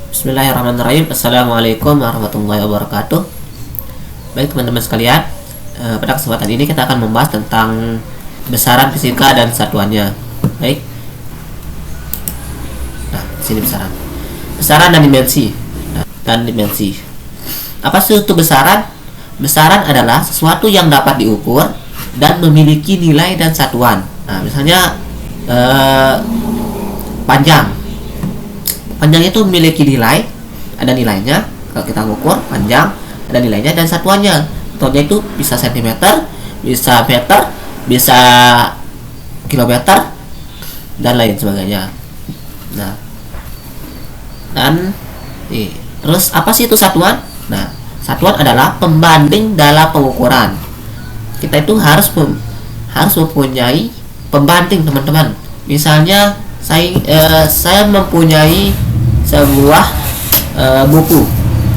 Bismillahirrahmanirrahim. Assalamualaikum warahmatullahi wabarakatuh. Baik teman-teman sekalian, pada kesempatan ini kita akan membahas tentang besaran fisika dan satuannya. Baik. Nah, sini besaran dan dimensi. Apa sih itu besaran? Besaran adalah sesuatu yang dapat diukur dan memiliki nilai dan satuan. Nah, misalnya panjang itu memiliki nilai, ada nilainya. Kalau kita ngukur panjang, ada nilainya dan satuannya. Contohnya itu bisa cm, bisa meter, bisa kilometer, dan lain sebagainya. Nah, dan terus apa sih itu satuan? Nah, satuan adalah pembanding dalam pengukuran. Kita itu harus mempunyai pembanding, teman-teman. Misalnya saya mempunyai sebuah buku.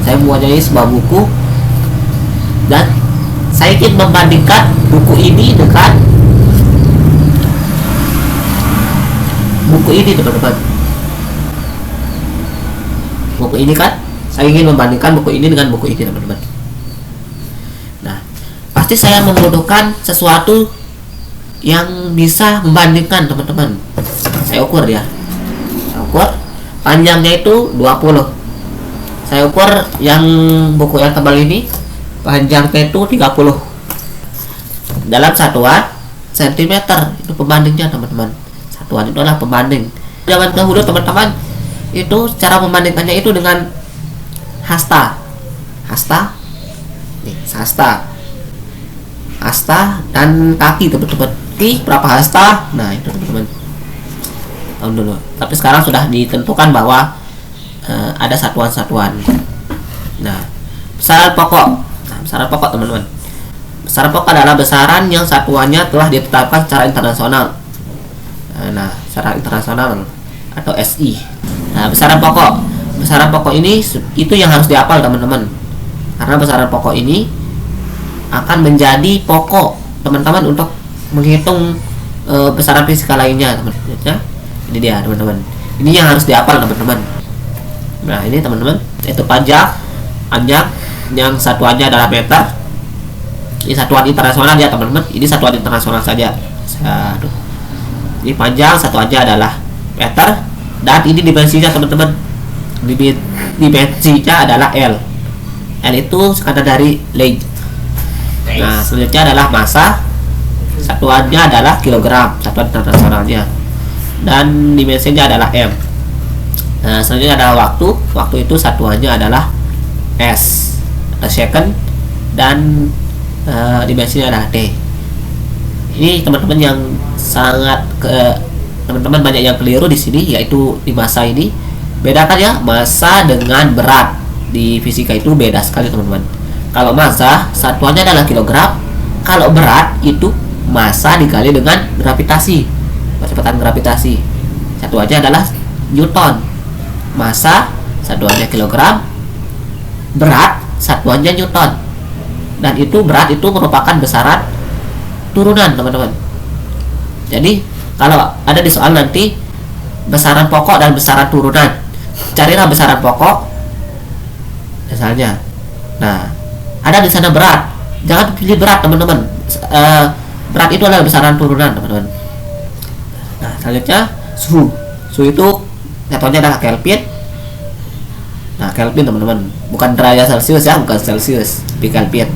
Saya mempunyai sebuah buku dan saya ingin membandingkan buku ini dengan buku ini, teman-teman. Buku ini kan, saya ingin membandingkan buku ini dengan buku ini, teman-teman. Nah, pasti saya membutuhkan sesuatu yang bisa membandingkan, teman-teman. Saya ukur ya. Saya ukur panjangnya itu 20. Saya ukur yang buku yang tebal ini panjangnya itu 30. Dalam satuan cm itu pembandingnya, teman-teman. Satuan itu adalah pembanding. Zaman dahulu, teman-teman, itu cara membandingkannya itu dengan hasta. Hasta dan kaki, teman-teman. Berapa hasta? Nah, itu, teman-teman. Tahun dulu. Tapi sekarang sudah ditentukan bahwa ada satuan-satuan. Nah, besaran pokok. Teman-teman. Besaran pokok adalah besaran yang satuannya telah ditetapkan secara internasional. Nah, secara internasional atau SI. Nah, besaran pokok ini itu yang harus dihafal, teman-teman. Karena besaran pokok ini akan menjadi pokok teman-teman untuk menghitung besaran fisika lainnya, teman-teman. Ini dia, teman-teman. Ini yang harus dihafal, teman-teman. Nah, ini, teman-teman, itu panjang yang satuannya adalah meter. Ini satuan internasional ya, teman-teman. Ini satuan internasional saja. Ini panjang satuannya adalah meter, dan ini dimensinya, teman-teman. Dimensinya adalah L. L itu singkatan dari length. Nah, selanjutnya adalah massa. Satuannya adalah kilogram, satuan internasionalnya. Dan dimensinya adalah M. Nah, selanjutnya adalah waktu. Waktu itu satuannya adalah S atau second, dan dimensinya adalah D. Ini, teman-teman, yang teman-teman banyak yang keliru di sini, yaitu di massa ini. Bedakan ya, massa dengan berat. Di fisika itu beda sekali, teman-teman. Kalau massa satuannya adalah kilogram, kalau berat itu massa dikali dengan gravitasi. Kecepatan gravitasi satuannya adalah Newton. Massa satuannya kilogram, berat satuannya Newton. Dan itu berat itu merupakan besaran turunan, teman-teman. Jadi kalau ada di soal nanti besaran pokok dan besaran turunan, carilah besaran pokok misalnya. Nah, ada di sana berat, jangan pilih berat, teman-teman. Berat itu adalah besaran turunan, teman-teman. Nah, selanjutnya suhu itu satuannya adalah Kelvin. Nah, Kelvin, teman-teman, bukan derajat Celcius ya, bukan Celcius, tapi Kelvin.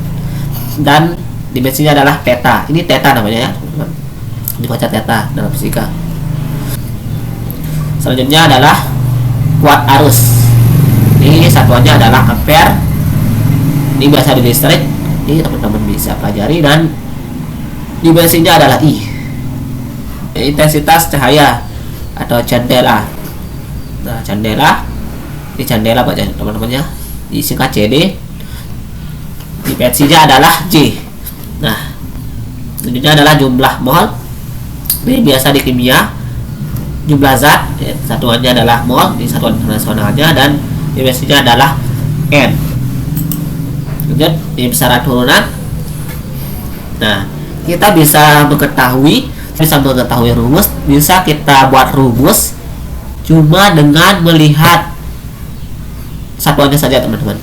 Dan dimensinya adalah theta. Ini theta namanya ya, teman-teman. Dibaca theta dalam fisika. Selanjutnya adalah kuat arus. Ini satuannya adalah ampere. Ini biasa di listrik. Ini teman-teman bisa pelajari. Dan dimensinya adalah I. Intensitas cahaya atau candela. Nah, candela, ini candela baca, teman-teman ya, disingkat CD. Dimensinya adalah J. Nah, selanjutnya adalah jumlah mol. Ini biasa di kimia, jumlah zat, satuannya adalah mol, ini satuan internasionalnya, dan dimensinya adalah N. Kemudian ini besaran turunan. Nah, kita bisa mengetahui rumus, bisa kita buat rumus cuma dengan melihat satuannya saja teman-teman.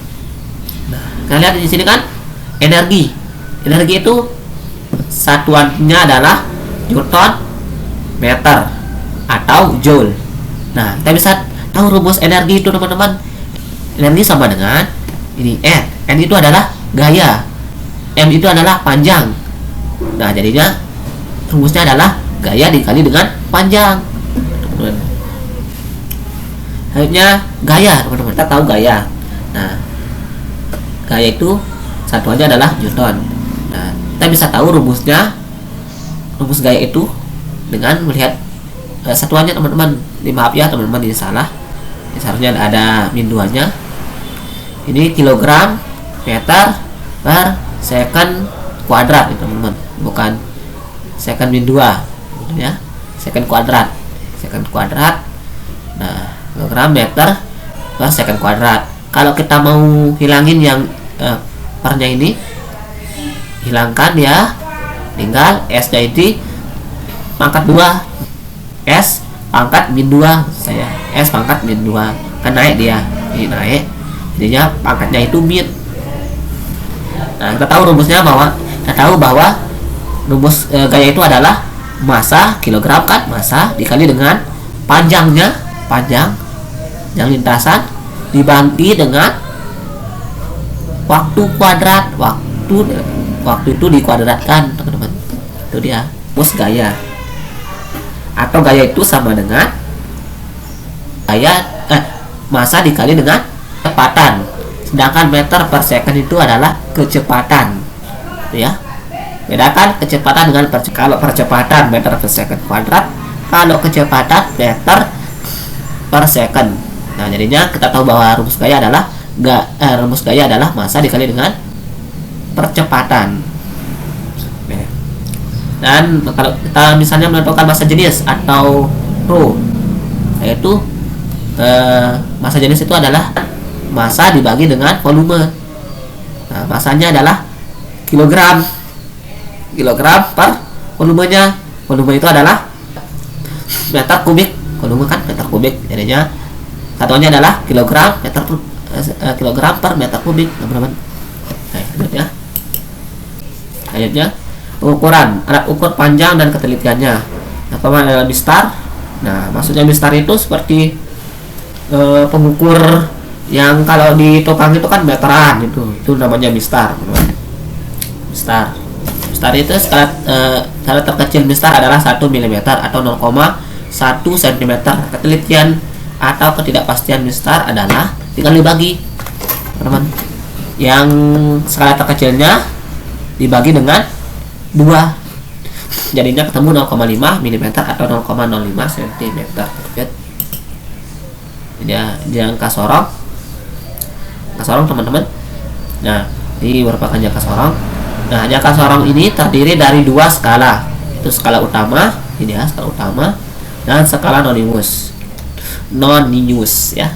Nah, kita lihat di sini kan energi. Energi itu satuannya adalah Newton meter atau joule. Nah, kita bisa tahu rumus energi itu teman-teman. Energi sama dengan ini N itu adalah gaya, M itu adalah panjang. Nah, jadinya rumusnya adalah gaya dikali dengan panjang, teman-teman. Selanjutnya gaya, teman-teman. Kita tahu gaya. Nah, gaya itu satuannya adalah Newton. Nah, kita bisa tahu rumusnya. Rumus gaya itu dengan melihat satuannya, teman-teman. Maaf ya teman-teman, ini salah. Ini seharusnya ada min 2-nya. Ini kilogram meter per second kuadrat, teman-teman. Bukan second min 2, ya. Second kuadrat. Nah, kilogram meter per second kuadrat. Kalau kita mau hilangin yang pernya ini, hilangkan ya, tinggal S-nya itu pangkat 2, S pangkat min 2, saya S pangkat min 2, kan naik dia, ini naik, jadinya pangkatnya itu min. Nah, kita tahu rumusnya bahwa rumus gaya itu adalah massa kilogram kan, massa dikali dengan panjang yang lintasan dibagi dengan waktu kuadrat. Waktu itu dikuadratkan, teman-teman. Itu dia rumus gaya. Atau gaya itu sama dengan massa dikali dengan kecepatan. Sedangkan meter per second itu adalah kecepatan, ya. Bedakan kecepatan dengan kalau percepatan meter per second kuadrat, kalau kecepatan meter per second. Nah, jadinya kita tahu bahwa rumus gaya adalah massa dikali dengan percepatan. Dan kalau kita misalnya menentukan massa jenis atau rho, yaitu massa jenis itu adalah massa dibagi dengan volume. Nah, massanya adalah kilogram per volumenya. Volume itu adalah meter kubik. Volume kan meter kubik, jadinya satuannya adalah kilogram per meter kubik, teman-teman. Nah, selanjutnya ukuran, alat ukur panjang dan ketelitiannya. Apa adalah mistar? Nah, maksudnya mistar itu seperti pengukur yang kalau di tukang itu kan meteran, itu namanya mistar. Mistar itu skala terkecil mistar adalah 1 mm atau 0,1 cm. Ketelitian atau ketidakpastian mistar adalah tinggal dibagi, teman-teman. Yang skala terkecilnya dibagi dengan 2, jadinya ketemu 0,5 mm atau 0,05 cm. Jadi jangka sorong teman-teman. Nah, ini merupakan jangka sorong. Nah, jangka sorong ini terdiri dari 2 skala, itu skala utama, ini ya, skala utama, dan skala nonius ya,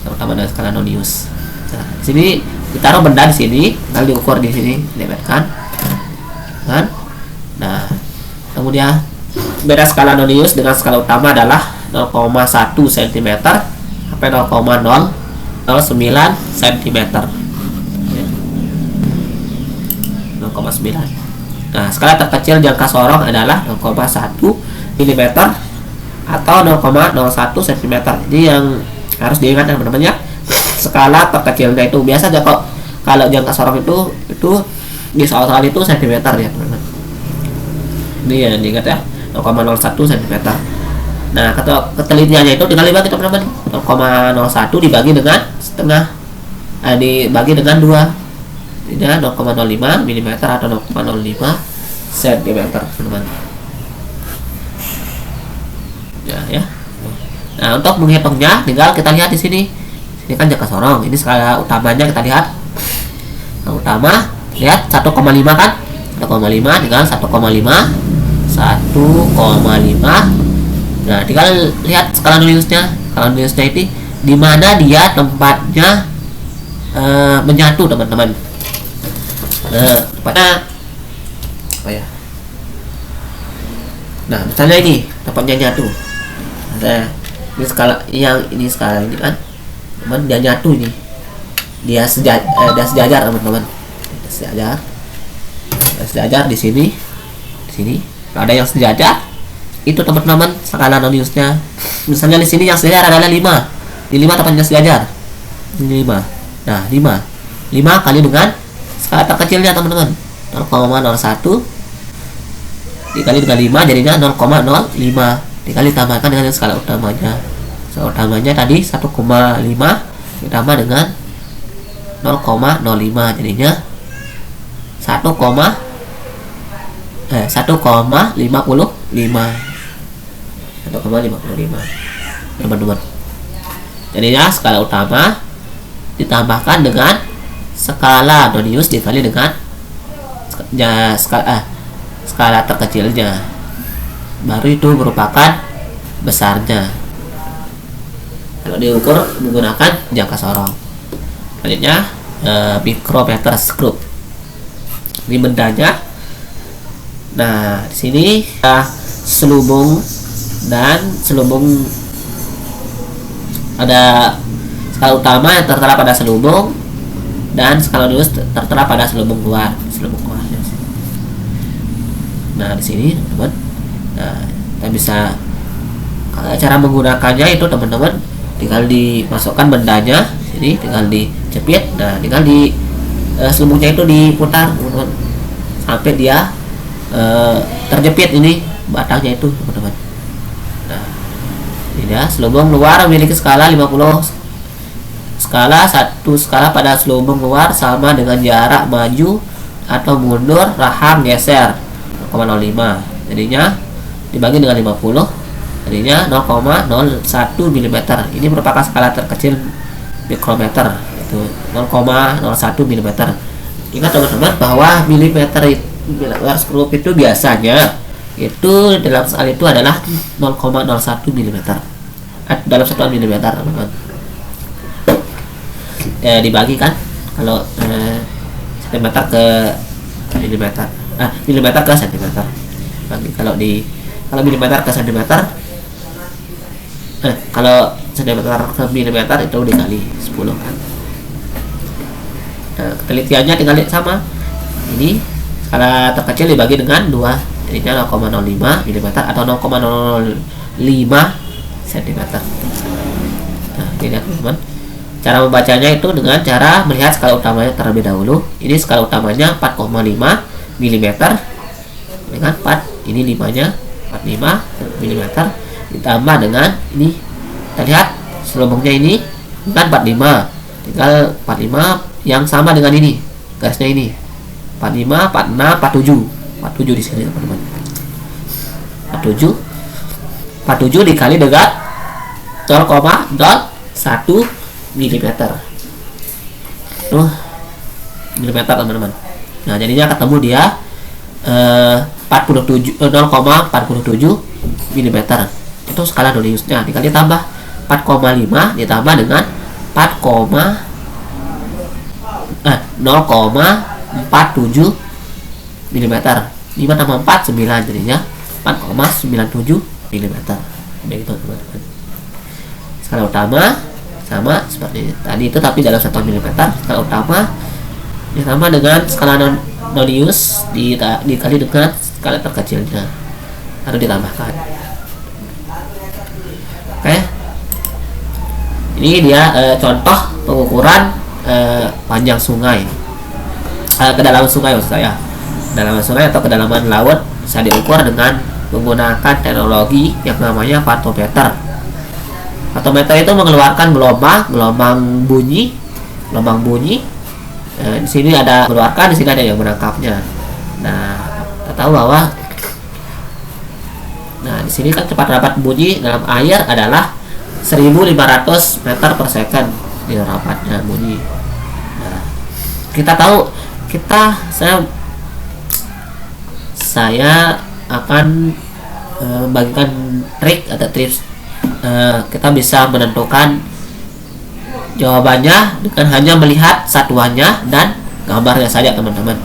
skala utama dan skala nonius. Nah, di sini ditaruh benda di sini, lalu diukur di sini, dilebarkan, kan? Nah, kemudian beda skala nonius dengan skala utama adalah 0,1 cm sampai 0,009 cm. 0,9. Nah, skala terkecil jangka sorong adalah 0,1 mm atau 0,01 cm. Ini yang harus diingat, teman-teman ya. Skala terkecilnya itu biasa aja kok. Kalau jangka sorong itu di soal-soal itu cm ya, teman-teman. Ini yang diingat ya, 0,01 cm. Nah, ketelitiannya itu tinggal dibagi, teman-teman. 0,01 dibagi dengan setengah, dibagi dengan 2. Ini 0,05 mm atau 0,05 cm, teman-teman. Ya. Nah, untuk menghitungnya tinggal kita lihat di sini. Ini kan jangka sorong, ini skala utamanya kita lihat. Nah, utama lihat 1,5 kan? 1,5 tinggal 1,5. Nah, tinggal lihat skala noniusnya. Skala noniusnya itu di mana dia tempatnya menyatu, teman-teman. Tempatnya apa ya? Nah, misalnya ini tempatnya nyatu. Nah, ini skala ini kan, teman, dia nyatu ini. dia sejajar teman-teman. Sejajar. Sejajar di sini. Di sini ada yang sejajar. Itu teman-teman skala Noniusnya. Misalnya di sini yang sejajar adalah 5. Di 5 tempatnya sejajar. Ini 5. Nah, 5 kali dengan skala terkecilnya teman-teman. 0,01 dikali dengan 5 jadinya 0,05. Dikali tambahkan dengan skala utamanya. Skala utamanya tadi 1,5 ditambah dengan 0,05 jadinya 1,55 teman-teman. Jadinya skala utama ditambahkan dengan skala Nonius dikali dengan skala terkecilnya, baru itu merupakan besarnya kalau diukur menggunakan jangka sorong. Selanjutnya mikrometer skrup, ini bendanya. Nah, di sini selubung ada skala utama yang tertera pada selubung dan skala Nonius tertera pada selubung luar. Nah, di sini teman-teman. Nah, kita bisa cara menggunakannya itu teman-teman tinggal dimasukkan bendanya sini, tinggal dijepit. Nah, tinggal di selubungnya itu diputar teman-teman sampai dia terjepit ini batangnya itu teman-teman. Nah, ini dia selubung luar memiliki skala 50. Satu skala pada selubung luar sama dengan jarak maju atau mundur rahang geser 0,05. Jadinya dibagi dengan 50 jadinya 0,01 mm. Ini merupakan skala terkecil mikrometer, itu 0,01 mm. Ingat teman-teman bahwa milimeter skrup itu biasanya itu dalam soal itu adalah 0,01 mm dalam satuan milimeter teman-teman. Dibagi kan kalau cm ke milimeter, milimeter ke cm. Bagi kalau milimeter ke cm, kalau cm ke milimeter itu dikali 10 kan. Nah, penelitiannya tinggal sama. Ini skala terkecil dibagi dengan 2 jadinya 0,05 mm atau 0,05 cm. Nah, ini lihat teman-teman. Cara membacanya itu dengan cara melihat skala utamanya terlebih dahulu. Ini skala utamanya 4,5 mm dengan 4, ini 5-nya 45 mm ditambah dengan ini. Kita lihat selubungnya ini bukan 45, tinggal 45 yang sama dengan ini garisnya ini 45, 46, 47 di sini teman-teman. 47 dikali dengan 0,01 milimeter teman-teman. Nah, jadinya ketemu dia 0,47 mm. Itu skala Noniusnya dikali tambah 4,5 ditambah dengan 0,47 mm. 5 tambah 4 9 jadinya 4,97 mm. Begitu teman-teman. Skala utama sama seperti tadi itu tapi dalam 1 mm. Skala utama ditambah dengan skala Nonius dikali dengan skala terkecilnya lalu ditambahkan. Oke. Ini dia contoh pengukuran panjang sungai, kedalaman sungai maksud saya. Kedalaman sungai atau kedalaman laut bisa diukur dengan menggunakan teknologi yang namanya patometer. Patometer itu mengeluarkan gelombang bunyi. Di sini ada mengeluarkan, di sini ada yang menangkapnya. Nah, kita tahu bahwa di sini kan cepat rapat bunyi dalam air adalah 1.500 meter per second di rapatnya bunyi. Nah, kita tahu saya akan bagikan trik atau tips. Kita bisa menentukan jawabannya dengan hanya melihat satuannya dan gambarnya saja teman-teman.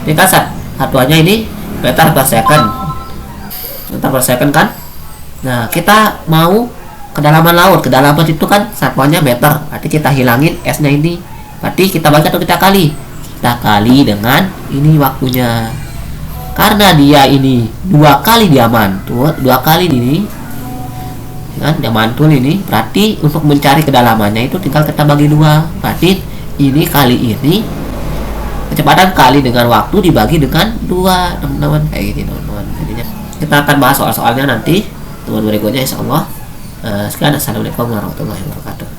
Ini kan satuannya ini meter per second kan. Nah, kita mau kedalaman laut, kedalaman itu kan satuannya meter, berarti kita hilangin S nya ini Berarti kita bagi atau kita kali? Kita kali dengan ini waktunya. Karena dia ini 2 kali dia mantul, 2 kali ini kan dia mantul ini, berarti untuk mencari kedalamannya itu tinggal kita bagi 2. Berarti ini kali ini, kecepatan kali dengan waktu dibagi dengan 2, teman-teman, kayak gitu teman-teman. Jadinya kita akan bahas soal-soalnya nanti teman berikutnya insyaallah. Sekian, assalamualaikum warahmatullahi wabarakatuh.